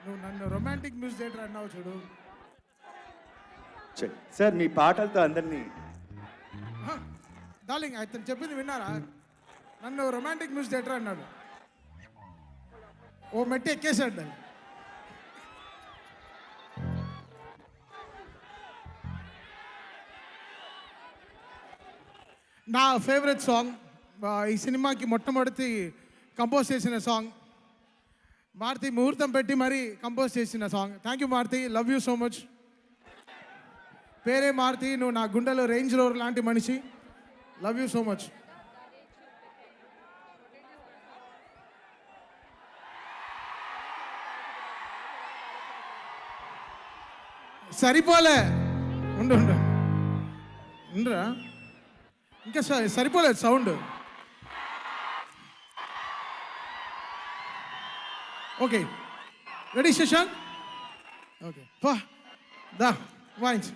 నువ్వు నన్ను romantic music theatre అన్నావు చూడు. సార్ మీ పాటలతో అందరినీ డార్లింగ్ అతను చెప్పింది విన్నారా? నన్ను రొమాంటిక్ మ్యూజిక్ థియేటర్ అన్నాడు. ఓ మెట్టి ఎక్కేసాడు దాన్ని. నా ఫేవరెట్ సాంగ్, ఈ సినిమాకి మొట్టమొదటి కంపోజ్ చేసిన సాంగ్, మారుతి ముహూర్తం పెట్టి మరీ కంపోజ్ చేసిన song. Thank you Maruthi, love you so much. పేరే మారుతి, నువ్వు నా గుండెలో రేంజ్ రోవర్ లాంటి మనిషి. Love you so much. సరిపోలే, ఉండు ఉండు ఉండరా, ఇంకా సరిపోలేదు sound. Okay ready Shashank? Okay పా దా వాయించు.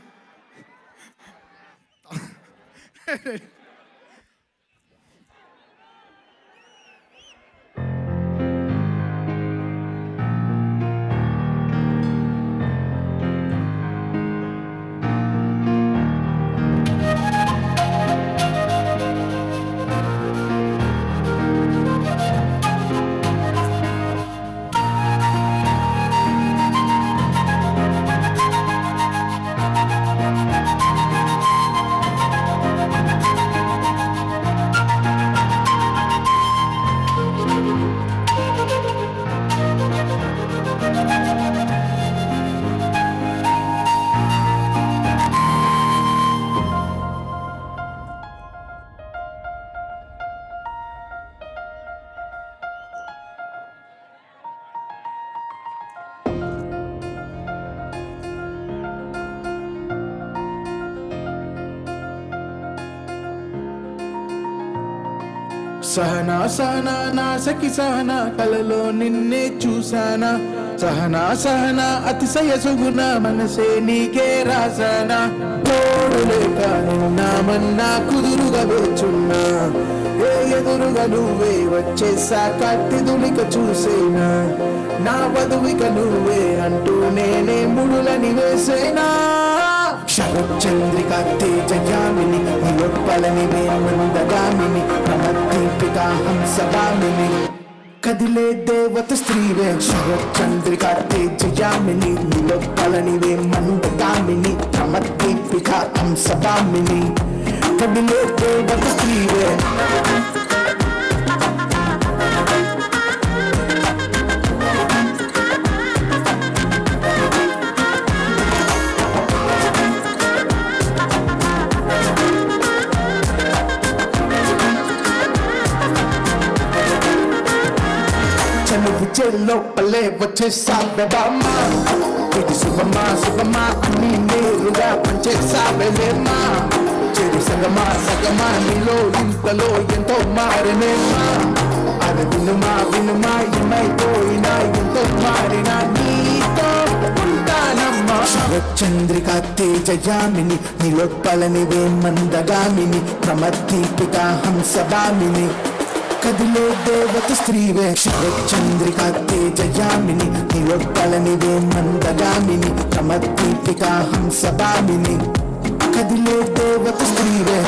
సహనా సహనా నా సఖి సహనా, కలలో నిన్నే చూసానా. సహనా సహనా అతిశయ సుగుణ, మనసే నీకే రాసానా. తోడులేక నిన్నామన్నా కుదురుగా వేచున్నా, ఏ ఎదురుగా నువ్వే వచ్చేసా కట్టిదులిక చూసేనా. నా వధువిక నువ్వే అంటూ నేనే ముడులని వేసేనా. శరచంద్రిక తేజయామిని, నిలొప్పలని మందగామిని, ప్రమదీపిక హంసగామిని, కదిలే దేవత స్త్రీవే. శరచంద్రిక తేజయామిని, నిలొప్పలని మందగామిని, ప్రమదీపిక హంసగామిని, కదిలే దేవత స్త్రీవే. లోపలే వచ్చేసావే బామ్మా, ఇది శుభమా శుభమా అన్ని నేరుగా పనిచేసావేమా. చెడు సగమా సగమా నీలో ఇంతలో ఎంతో మారినేమా. అది వినుమా వినుమా ఏమైపోయినా ఎంతో మారినా నీతో ఉంటానమ్మా. శరచంద్రిక తేజయామిని, నిలొప్పలనివే మందగామిని, ప్రమదీపిక హంసగామిని, కదిలే దేవత స్త్రీవే. శరచంద్రిక తేజయామిని, నిలొప్పలనివే మందగామిని, ప్రమదీపిక హంసగామిని, కదిలే దేవత స్త్రీవే.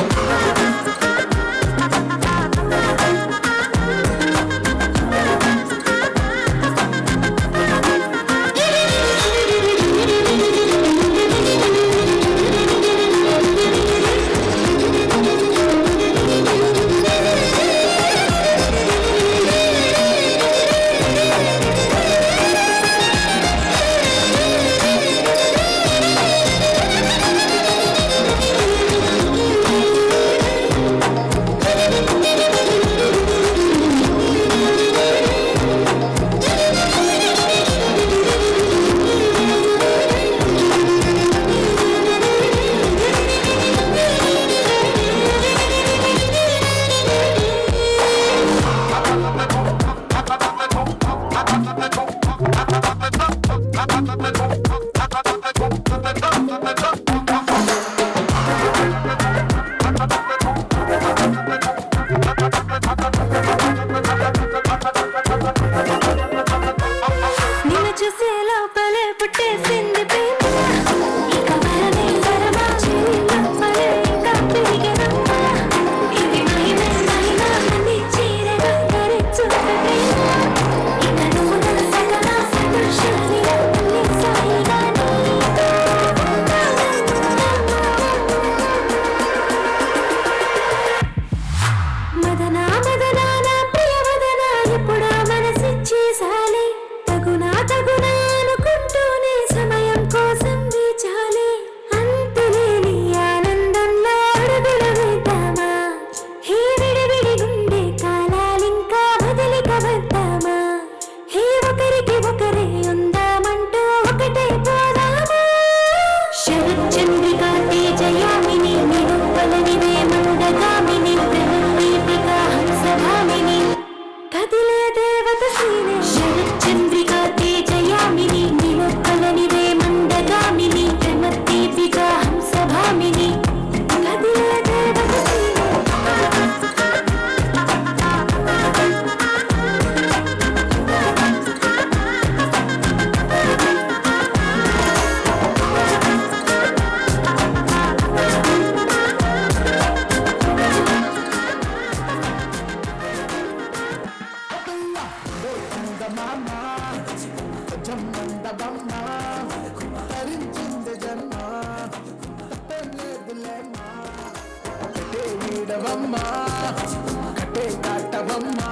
వీడనమ్మా కట్టే కాటవమ్మా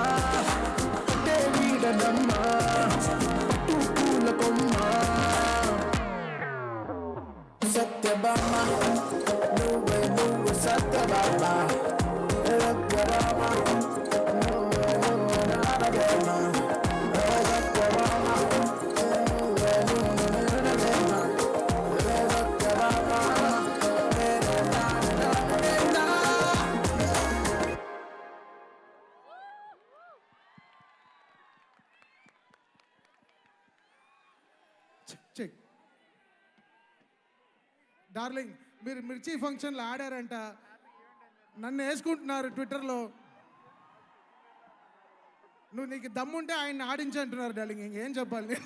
కట్టే వీడనమ్మా పట్టు పూల కొమ్మ సత్యభామ నువ్వు సత్యభామ చెక్ డార్లింగ్ మీరు మిర్చి ఫంక్షన్లో ఆడారంట, నన్ను వేసుకుంటున్నారు ట్విట్టర్లో. నువ్వు నీకు దమ్ముంటే ఆయన ఆడించి అంటున్నారు డార్లింగ్, ఇంకేం చెప్పాలి.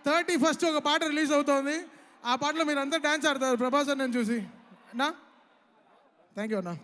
31st ఒక పాట రిలీజ్ అవుతోంది. ఆ పాటలో మీరు అంతా డ్యాన్స్ ఆడతారు ప్రభాస్ అన్నని చూసి. నా థ్యాంక్ యూ అన్నా.